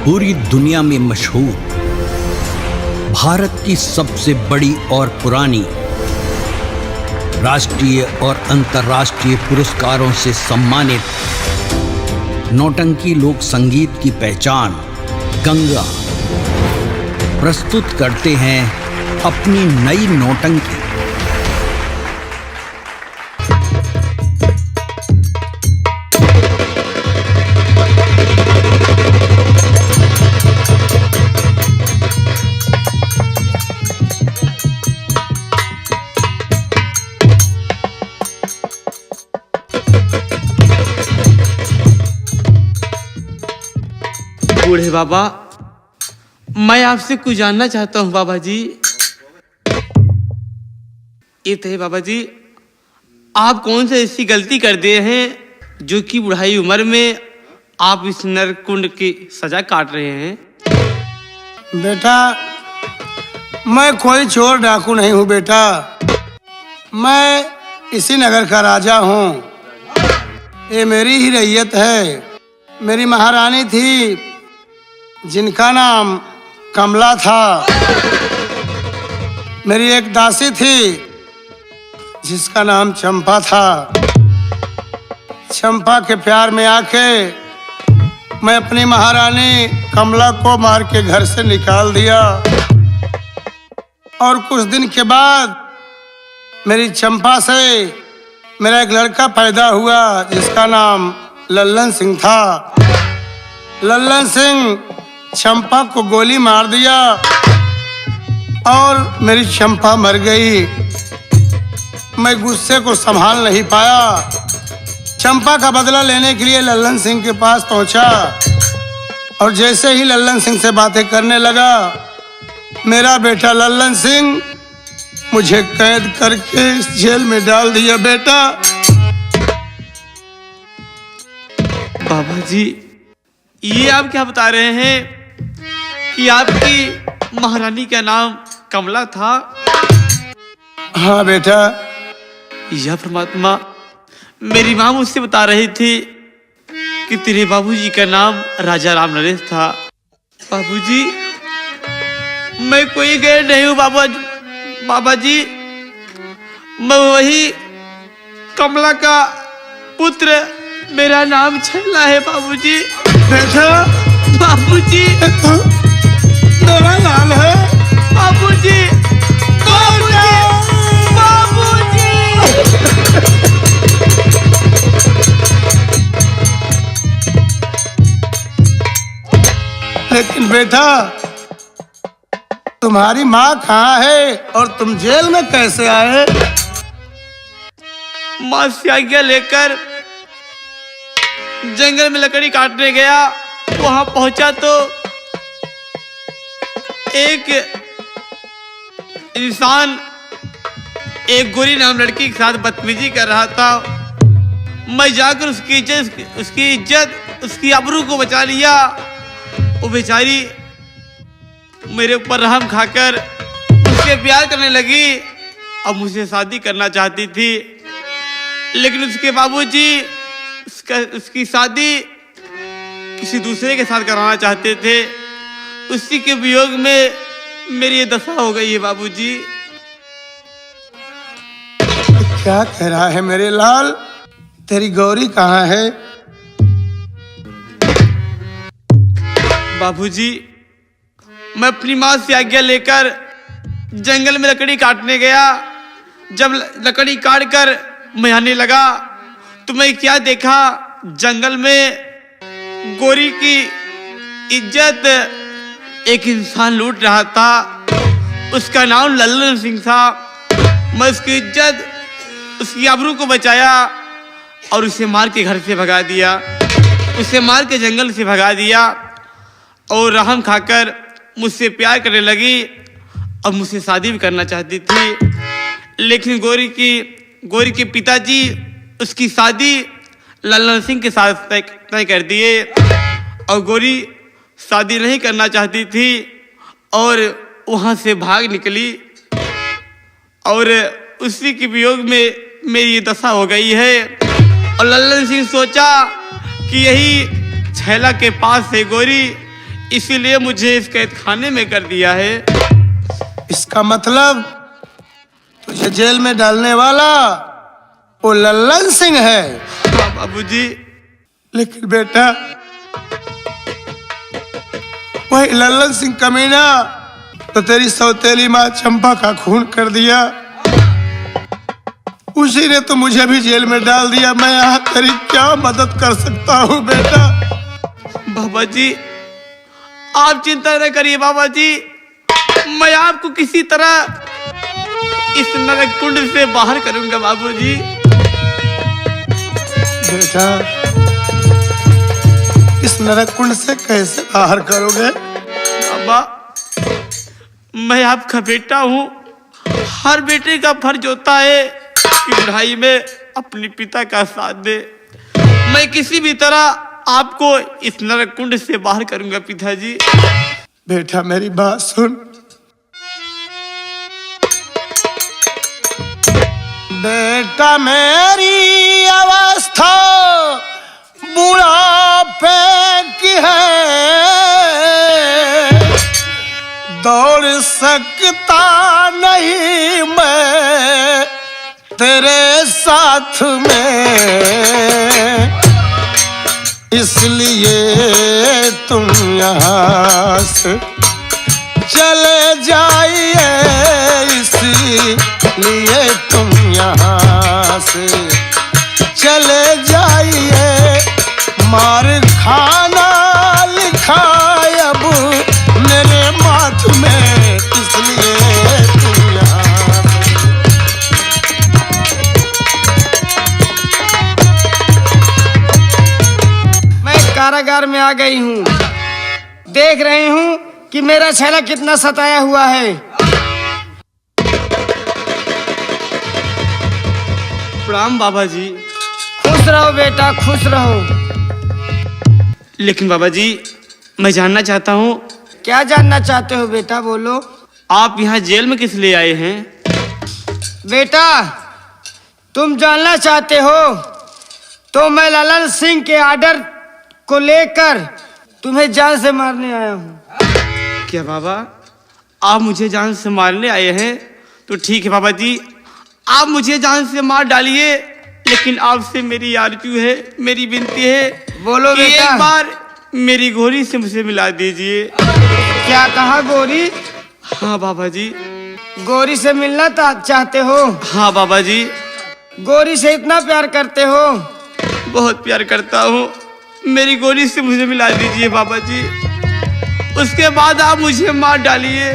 पूरी दुनिया में मशहूर, भारत की सबसे बड़ी और पुरानी, राष्ट्रीय और अंतर्राष्ट्रीय पुरस्कारों से सम्मानित नौटंकी लोक संगीत की पहचान गंगा प्रस्तुत करते हैं अपनी नई नौटंकी। बूढ़े बाबा, मैं आपसे कुछ जानना चाहता हूँ बाबा जी। ये थे बाबा जी, आप कौन सी ऐसी गलती कर दिए हैं जो कि बुढ़ाई उम्र में आप इस नरकुंड की सजा काट रहे हैं? बेटा, मैं कोई चोर डाकू नहीं हूँ बेटा। मैं इसी नगर का राजा हूँ। ये मेरी ही रैयत है। मेरी महारानी थी जिनका नाम कमला था। मेरी एक दासी थी जिसका नाम चंपा था। चंपा के प्यार में आके मैं अपनी महारानी कमला को मार के घर से निकाल दिया। और कुछ दिन के बाद मेरी चंपा से मेरा एक लड़का पैदा हुआ जिसका नाम लल्लन सिंह था। लल्लन सिंह चंपा को गोली मार दिया और मेरी चंपा मर गई। मैं गुस्से को संभाल नहीं पाया। चंपा का बदला लेने के लिए लल्लन सिंह के पास पहुंचा और जैसे ही लल्लन सिंह से बातें करने लगा, मेरा बेटा लल्लन सिंह मुझे कैद करके इस जेल में डाल दिया। बेटा, बाबा जी, ये आप क्या बता रहे हैं कि आपकी महारानी का नाम कमला था? हाँ बेटा। यह परमात्मा, मेरी माँ मुझसे बता रही थी कि तेरे बाबूजी का नाम राजा राम नरेश था। बाबूजी, मैं कोई गैर नहीं हूँ बाबा जी, मैं वही कमला का पुत्र, मेरा नाम छैला है बाबूजी। बेटा, बाबूजी, मेरा नाम है बाबूजी, बाबूजी, बाबूजी। लेकिन बेटा, तुम्हारी माँ कहाँ है और तुम जेल में कैसे आए? माँ से आज्ञा लेकर जंगल में लकड़ी काटने गया। वहां पहुंचा तो एक इंसान एक गोरी नाम लड़की के साथ बदतमीजी कर रहा था। मैं जाकर उसकी इज्जत, उसकी आबरू को बचा लिया। वो बेचारी मेरे ऊपर रहम खाकर मुझसे प्यार करने लगी और मुझसे शादी करना चाहती थी। लेकिन उसके बाबूजी उसकी शादी किसी दूसरे के साथ कराना चाहते थे। उसी के वियोग में मेरी ये दशा हो गई है बाबूजी। क्या कह रहा है मेरे लाल? तेरी गौरी कहाँ है? बाबूजी, मैं अपनी माँ से आज्ञा लेकर जंगल में लकड़ी काटने गया। जब लकड़ी काट कर मैं आने लगा तो मैं क्या देखा, जंगल में गोरी की इज्जत एक इंसान लूट रहा था। उसका नाम लल्लन सिंह था। मैं उसकी इज्जत, उसकी आबरू को बचाया और उसे मार के घर से भगा दिया। उसे मार के जंगल से भगा दिया और रहम खाकर मुझसे प्यार करने लगी और मुझसे शादी भी करना चाहती थी। लेकिन गोरी के पिताजी उसकी शादी लल्लन सिंह के साथ तय कर दिए और गोरी शादी नहीं करना चाहती थी और वहाँ से भाग निकली। और उसी के वियोग में मेरी ये दशा हो गई है। और लल्लन सिंह सोचा कि यही छैला के पास से गोरी इसीलिए मुझे इस कैद खाने में कर दिया है। इसका मतलब तुझे जेल में डालने वाला वो लल्लन सिंह है। हाँ बाबूजी। लेकिन बेटा, वही लल्लन सिंह कमीना तो तेरी सौतेली माँ चंपा का खून कर दिया। उसी ने तो मुझे भी जेल में डाल दिया। मैं यहाँ तेरी क्या मदद कर सकता हूँ बेटा? बाबा जी आप चिंता न करिए बाबा जी, मैं आपको किसी तरह इस नरक कुंड से बाहर करूंगा बाबूजी। बेटा, इस नरक कुंड से कैसे बाहर करोगे? बाबा मैं आपका बेटा हूँ, हर बेटे का फर्ज होता है कि पढ़ाई में अपने पिता का साथ दे। मैं किसी भी तरह आपको इस नरक कुंड से बाहर करूंगा पिताजी। बेटा मेरी बात सुन। बेटा मेरी अवस्था बुढ़ापे की है, दौड़ सकता नहीं मैं तेरे साथ में, इसलिए तुम यहाँ से चले जाइए, इसलिए तुम यहाँ से चले जाइए। मार खाना लिखा अब मेरे माथ में, इसलिए तुम यहाँ से। मैं कारागार में आ गई हूँ। देख रही हूँ कि मेरा छैला कितना सताया हुआ है। प्रणाम बाबा जी। खुश रहो बेटा, खुश रहो। लेकिन बाबा जी मैं जानना चाहता हूँ। क्या जानना चाहते हो बेटा, बोलो। आप यहाँ जेल में किस लिए आए हैं? बेटा तुम जानना चाहते हो तो मैं लल्लन सिंह के आर्डर को लेकर तुम्हें जान से मारने आया हूँ। क्या बाबा आप मुझे जान से मारने आए हैं? तो ठीक है बाबा जी, आप मुझे जान से मार डालिए, लेकिन आपसे मेरी आरज़ू है, मेरी विनती है, बोलो कि बेटा। एक बार मेरी गोरी से मुझे मिला दीजिए। क्या कहा गोरी? हाँ बाबा जी। गोरी से मिलना चाहते हो? हाँ बाबा जी। गोरी से इतना प्यार करते हो? बहुत प्यार करता हूँ, मेरी गोरी से मुझे मिला दीजिए बाबा जी, उसके बाद आप मुझे मार डालिए।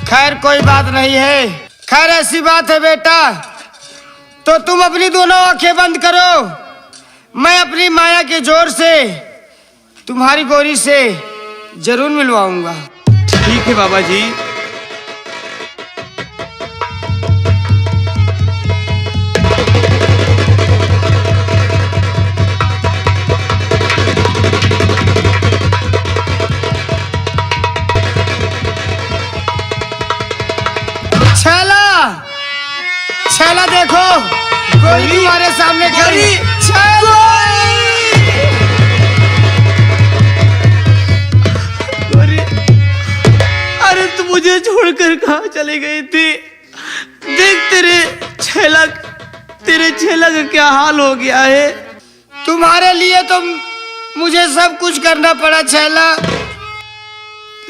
खैर कोई बात नहीं है। खैर ऐसी बात है बेटा, तो तुम अपनी दोनों आंखें बंद करो, मैं अपनी माया के जोर से तुम्हारी गोरी से जरूर मिलवाऊंगा। ठीक है बाबा जी। छैला, छैला देखो, गोरी तुम्हारे सामने खड़ी। छैला! गोरी, अरे तू मुझे छोड़कर कहाँ चली गई थी? देख तेरे छैला का क्या हाल हो गया है। तुम्हारे लिए तो मुझे सब कुछ करना पड़ा छैला।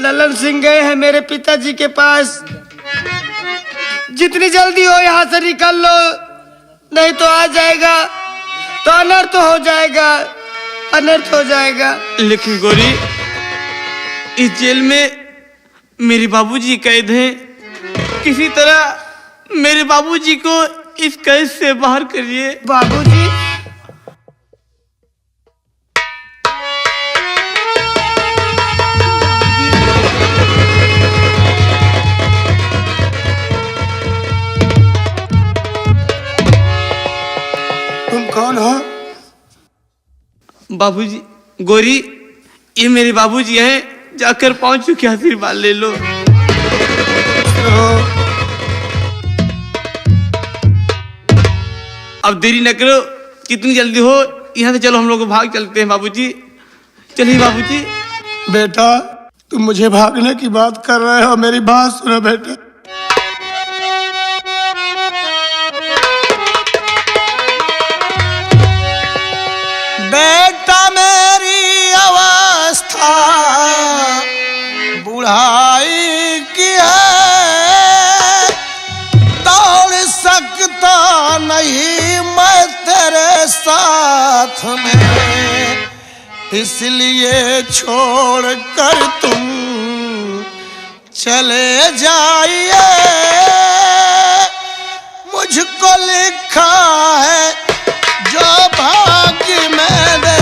लल्लन सिंह गए हैं मेरे पिताजी के पास। जितनी जल्दी हो यहाँ से निकल लो, नहीं तो आ जाएगा तो अनर्थ हो जाएगा, अनर्थ हो जाएगा। लेकिन गोरी, इस जेल में मेरे बाबूजी कैद हैं, किसी तरह मेरे बाबूजी को इस कैद से बाहर करिए। बाबूजी? कौन हो? बाबूजी, गोरी ये मेरे बाबूजी हैं, जाकर पहुंच चुके आशीर्वाद ले लो। अब देरी न करो, कितनी जल्दी हो यहाँ से चलो, हम लोग भाग चलते हैं बाबूजी। चलिए बाबूजी। बेटा तुम मुझे भागने की बात कर रहे हो, मेरी बात सुनो बेटा। बेटा मेरी अवस्था बुढ़ाई की है, दौड़ सकता नहीं मैं तेरे साथ में, इसलिए छोड़ कर तुम चले जाइए। मुझको लिखा है जो भाग्य मेरे,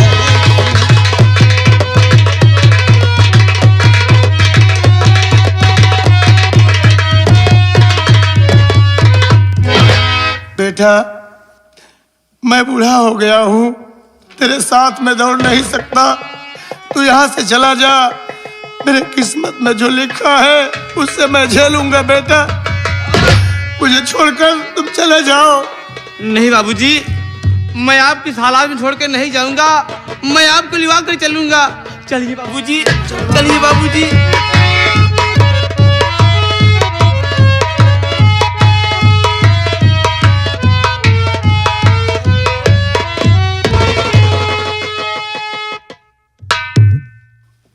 बेटा मैं बूढ़ा हो गया हूँ, तेरे साथ में दौड़ नहीं सकता, तू यहाँ से चला जा। मेरे किस्मत में जो लिखा है उससे मैं झेलूंगा बेटा, मुझे छोड़कर तुम चले जाओ। नहीं बाबूजी, मैं आपकी हालात में छोड़ कर नहीं जाऊंगा, मैं आपको लिवा कर चलूंगा। चलिए बाबूजी, चलिए बाबूजी।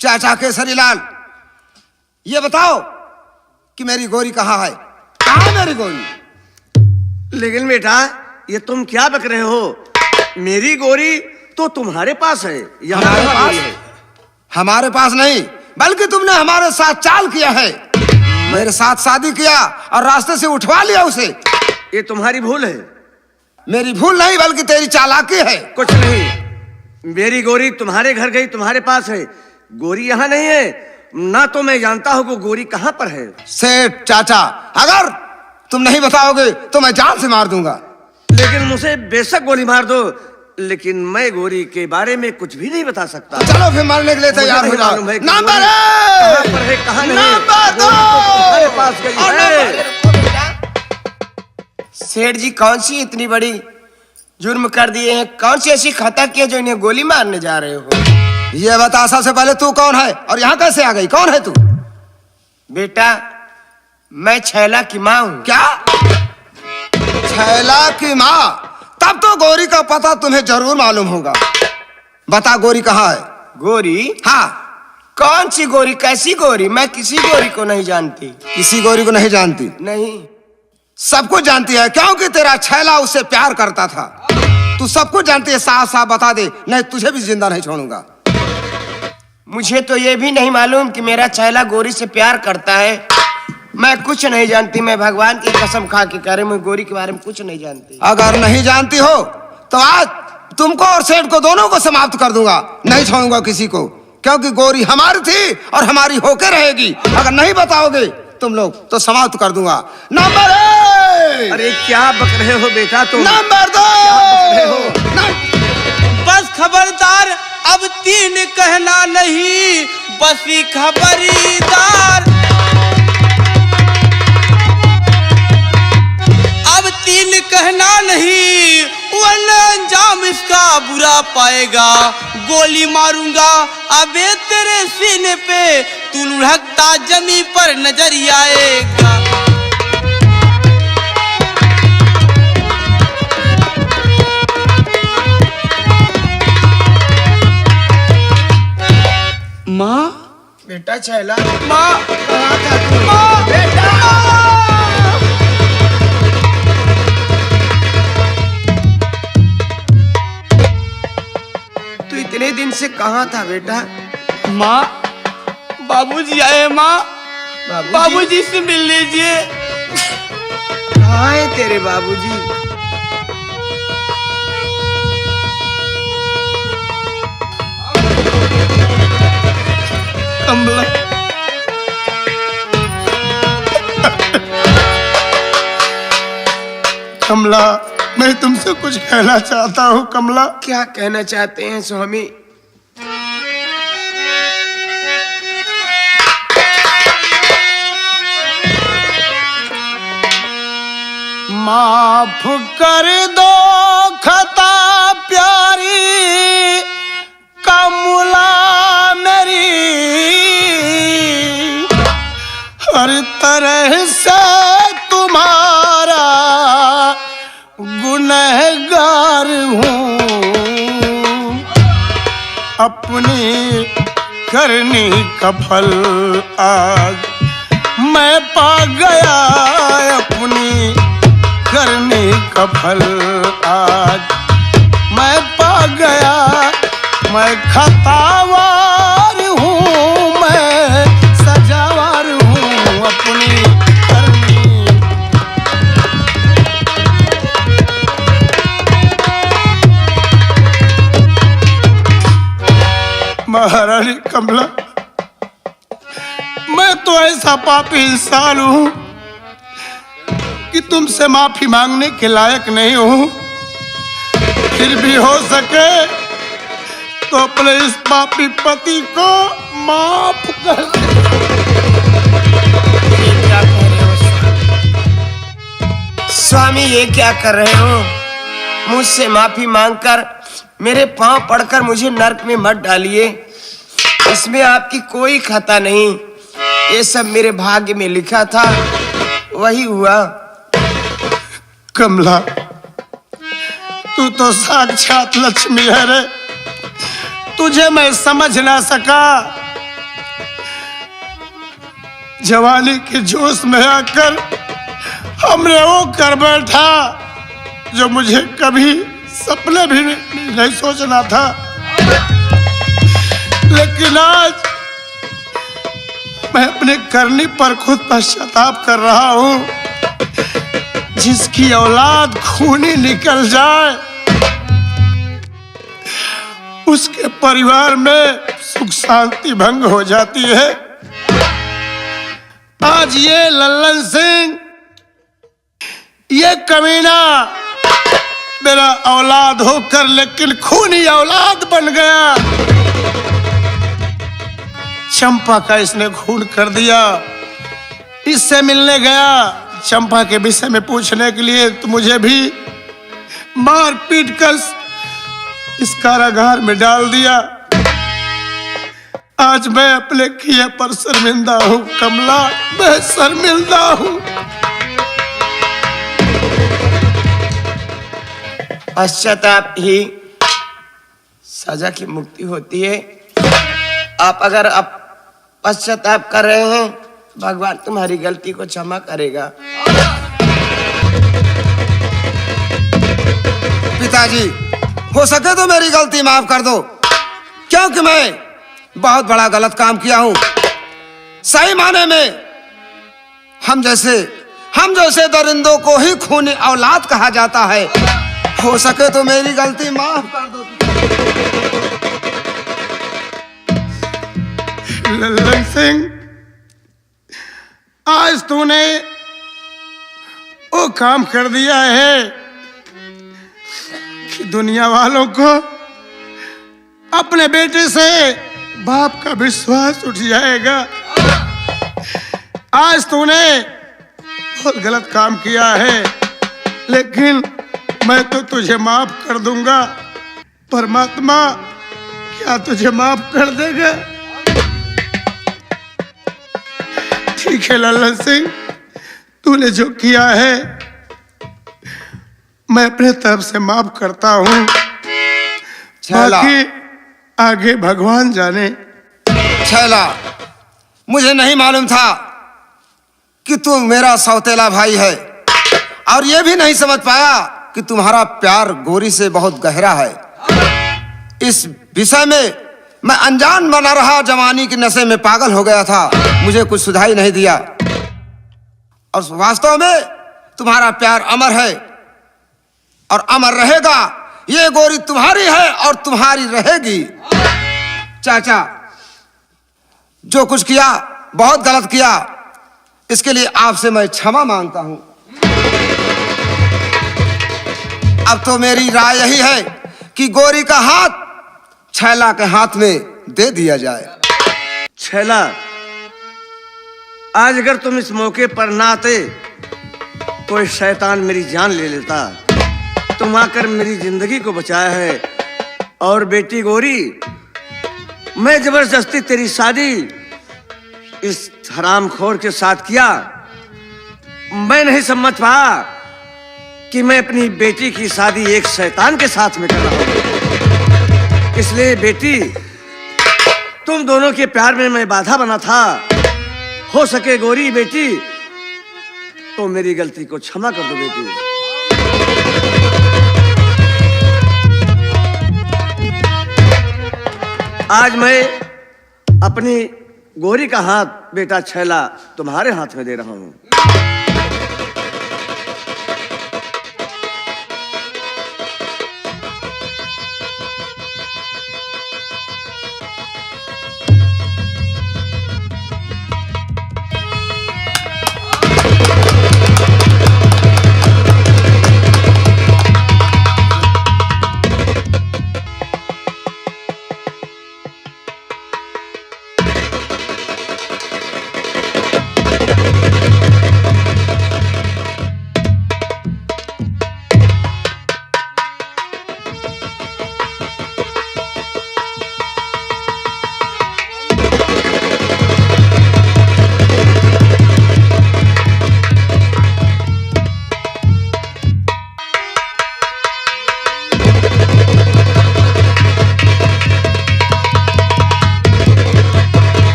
चाचा केसरीलाल, ये बताओ कि मेरी गोरी कहाँ है? कहाँ है मेरी गोरी? लेकिन बेटा ये तुम क्या बक रहे हो? मेरी गोरी तो तुम्हारे पास है, हमारे पास है? हमारे पास नहीं, बल्कि तुमने हमारे साथ चाल किया है, मेरे साथ शादी किया और रास्ते से उठवा लिया उसे। ये तुम्हारी भूल है। मेरी भूल नहीं बल्कि तेरी चालाकी है। कुछ नहीं, मेरी गोरी तुम्हारे घर गई, तुम्हारे पास है, गोरी यहाँ नहीं है। ना तो मैं जानता हूँ वो गोरी कहाँ पर है। सेठ चाचा, अगर तुम नहीं बताओगे तो मैं जान से मार दूंगा। लेकिन मुझे बेशक गोली मार दो, लेकिन मैं गोरी के बारे में कुछ भी नहीं बता सकता। तो चलो फिर मारने के लिए तैयार हो जाओ। नंबर कहाँ पर है, कहाँ नहीं है? नंबर दो। तुम्हारे पास गई है। सेठ जी कौन सी इतनी बड़ी जुर्म कर दिए हैं? कौन सी ऐसी खता की है जो इन्हें गोली मारने जा रहे हो? ये बता सबसे पहले तू कौन है और यहाँ कैसे आ गई? कौन है तू? बेटा मैं छैला की माँ हूँ। क्या? छैला की माँ? तब तो गोरी का पता तुम्हें जरूर मालूम होगा। बता गोरी कहाँ है? गोरी? हाँ। कौन सी गोरी? कैसी गोरी? मैं किसी गोरी को नहीं जानती। किसी गोरी को नहीं जानती? नहीं। सबको जानती है, क्योंकि तेरा छैला उससे प्यार करता था। तू सबको जानती है, साफ साफ बता दे, नहीं तुझे भी जिंदा नहीं छोड़ूंगा। मुझे तो ये भी नहीं मालूम कि मेरा छैला गोरी से प्यार करता है। मैं कुछ नहीं जानती, मैं भगवान की कसम खा के कह रही हूँ, मैं गोरी के बारे में कुछ नहीं जानती। अगर नहीं जानती हो तो आज तुमको और सेठ को दोनों को समाप्त कर दूंगा, नहीं छोड़ूंगा किसी को, क्योंकि गोरी हमारी थी और हमारी होके रहेगी। अगर नहीं बताओगे तुम लोग तो समाप्त कर दूंगा। नंबर 1। अरे क्या बक रहे हो बेटा तुम? नंबर 2। बस खबरदार, अब 3 कहना नहीं, बसी खबरदार। अब 3 कहना नहीं, वरना अंजाम इसका बुरा पाएगा। गोली मारूंगा अबे तेरे सीने पे, तू लुढ़कता जमी पर नजर आएगा। माँ, बेटा छैला, माँ, कहाँ था तू? माँ, बेटा! तू इतने दिन से कहाँ था बेटा? माँ, बाबूजी आए। माँ, बाबूजी? बाबूजी से मिल लीजिए। कहाँ है तेरे बाबूजी? कमला, कमला, मैं तुमसे कुछ कहना चाहता हूँ। कमला, क्या कहना चाहते हैं स्वामी? माफ कर दो खता प्यारी कमला मेरी, तरह से तुम्हारा गुनहगार हूँ, अपनी करनी का फल आज मैं पा गया, अपनी करनी का फल आज मैं पा गया। मैं खतावार हूँ, मैं सजावार हूँ, अपनी करनी। महारानी कमला, मैं तो ऐसा पापी इंसान हूँ कि तुमसे माफी मांगने के लायक नहीं हूँ। फिर भी हो सके तो अपने इस पापी पति को माफ कर दे। स्वामी, ये क्या कर रहे हो? मुझसे माफी मांगकर मेरे पांव पड़कर मुझे नरक में मत डालिए। इसमें आपकी कोई खता नहीं, ये सब मेरे भाग्य में लिखा था, वही हुआ। कमला, तू तो साक्षात लक्ष्मी है रे, तुझे मैं समझ ना सका। जवानी के जोश में आकर हमने वो कर बैठा जो मुझे कभी सपने भी नहीं सोचना था। लेकिन आज मैं अपने करनी पर खुद पश्चाताप कर रहा हूं। जिसकी औलाद खूनी निकल जाए उसके परिवार में सुख शांति भंग हो जाती है। आज ये लल्लन सिंह, ये कमीना मेरा औलाद होकर लेकिन खूनी औलाद बन गया। चंपा का इसने खून कर दिया। इससे मिलने गया चंपा के विषय में पूछने के लिए, तो मुझे भी मार पीट कर इस कारागार में डाल दिया। आज मैं अपने किए पर शर्मिंदा हूं कमला, मैं शर्मिंदा हूं। पश्चाताप ही सजा की मुक्ति होती है। आप अगर आप पश्चाताप कर रहे हैं, भगवान तुम्हारी गलती को क्षमा करेगा। पिताजी, हो सके तो मेरी गलती माफ कर दो, क्योंकि मैं बहुत बड़ा गलत काम किया हूं। सही माने में हम जैसे दरिंदों को ही खूनी औलाद कहा जाता है। हो सके तो मेरी गलती माफ कर दो। लल्लन सिंह, आज तूने वो काम कर दिया है कि दुनिया वालों को अपने बेटे से बाप का विश्वास उठ जाएगा। आज तूने बहुत गलत काम किया है, लेकिन मैं तो तुझे माफ कर दूंगा। परमात्मा क्या तुझे माफ कर देगा? ठीक है लल्लन सिंह, तूने जो किया है मैं अपने तरफ से माफ करता हूँ। बाकी आगे भगवान जाने। छैला, मुझे नहीं मालूम था कि तू मेरा सौतेला भाई है, और ये भी नहीं समझ पाया कि तुम्हारा प्यार गोरी से बहुत गहरा है। इस विषय में मैं अनजान बना रहा, जवानी के नशे में पागल हो गया था, मुझे कुछ सुझाई नहीं दिया। और वास्तव में तुम्हारा प्यार अमर है और अमर रहेगा। ये गोरी तुम्हारी है और तुम्हारी रहेगी। चाचा, जो कुछ किया बहुत गलत किया, इसके लिए आपसे मैं क्षमा मांगता हूं। अब तो मेरी राय यही है कि गोरी का हाथ छैला के हाथ में दे दिया जाए। छैला, आज अगर तुम इस मौके पर ना आते, कोई शैतान मेरी जान ले लेता। तुम आकर मेरी जिंदगी को बचाया है। और बेटी गोरी, मैं जबरदस्ती तेरी शादी इस हरामखोर के साथ किया, मैं नहीं समझ पा कि मैं अपनी बेटी की शादी एक शैतान के साथ में कर रहा हूं। इसलिए बेटी, तुम दोनों के प्यार में मैं बाधा बना था। हो सके गौरी बेटी, तो मेरी गलती को क्षमा कर दो बेटी। आज मैं अपनी गौरी का हाथ बेटा छैला तुम्हारे हाथ में दे रहा हूं।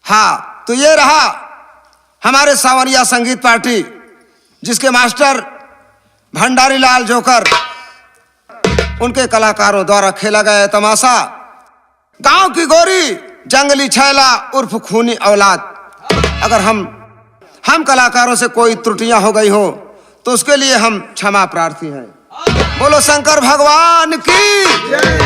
हाँ, तो ये रहा हमारे सांवरिया संगीत पार्टी, जिसके मास्टर भंडारी लाल जोकर, उनके कलाकारों द्वारा खेला गया तमाशा गांव की गौरी जंगली छैला उर्फ खूनी औलाद। अगर हम कलाकारों से कोई त्रुटियां हो गई हो तो उसके लिए हम क्षमा प्रार्थी हैं। बोलो शंकर भगवान की।